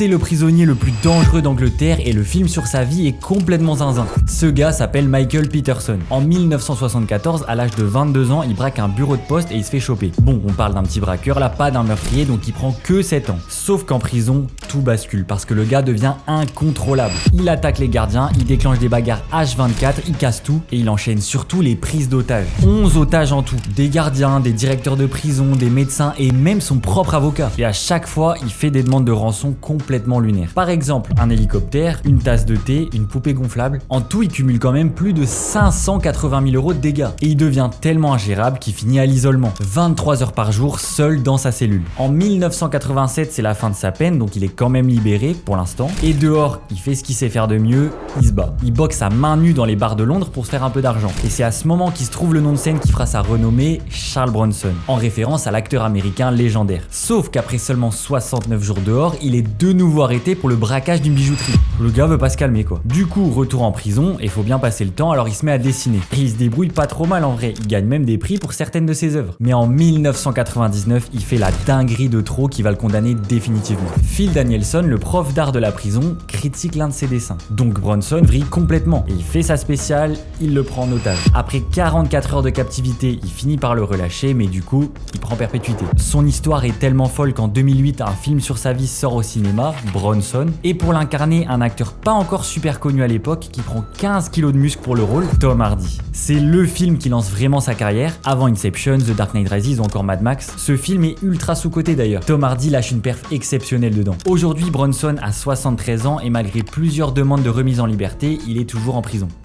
C'est le prisonnier le plus dangereux d'Angleterre et le film sur sa vie est complètement zinzin. Ce gars s'appelle Michael Peterson. En 1974, à l'âge de 22 ans, il braque un bureau de poste et il se fait choper. Bon, on parle d'un petit braqueur là, pas d'un meurtrier, donc il prend que 7 ans. Sauf qu'en prison, tout bascule parce que le gars devient incontrôlable. Il attaque les gardiens, il déclenche des bagarres H24, il casse tout et il enchaîne surtout les prises d'otages. 11 otages en tout, des gardiens, des directeurs de prison, des médecins et même son propre avocat. Et à chaque fois, il fait des demandes de rançon complètement lunaires. Par exemple, un hélicoptère, une tasse de thé, une poupée gonflable. En tout, il cumule quand même plus de 580 000 € de dégâts. Et il devient tellement ingérable qu'il finit à l'isolement. 23 heures par jour, seul dans sa cellule. En 1987, c'est la fin de sa peine, donc il est quand même libéré pour l'instant. Et dehors, il fait ce qu'il sait faire de mieux, il se bat. Il boxe à main nue dans les bars de Londres pour se faire un peu d'argent. Et c'est à ce moment qu'il se trouve le nom de scène qui fera sa renommée, Charles Bronson, en référence à l'acteur américain légendaire. Sauf qu'après seulement 69 jours dehors, il est de nouveau arrêté pour le braquage d'une bijouterie. Le gars veut pas se calmer quoi. Du coup, retour en prison, et faut bien passer le temps, alors il se met à dessiner. Et il se débrouille pas trop mal en vrai, il gagne même des prix pour certaines de ses œuvres. Mais en 1999, il fait la dinguerie de trop qui va le condamner définitivement. Phil Danielson, le prof d'art de la prison, critique l'un de ses dessins. Donc Bronson vrille complètement, et il fait sa spéciale, il le prend en otage. Après 44 heures de captivité, il finit par le relâcher, mais du coup, il prend perpétuité. Son histoire est tellement folle qu'en 2008, un film sur sa vie sort au cinéma, Bronson, et pour l'incarner, un acteur pas encore super connu à l'époque qui prend 15 kilos de muscle pour le rôle, Tom Hardy. C'est le film qui lance vraiment sa carrière, avant Inception, The Dark Knight Rises ou encore Mad Max. Ce film est ultra sous-coté d'ailleurs. Tom Hardy lâche une perf exceptionnelle dedans. Aujourd'hui, Bronson a 73 ans et malgré plusieurs demandes de remise en liberté, il est toujours en prison.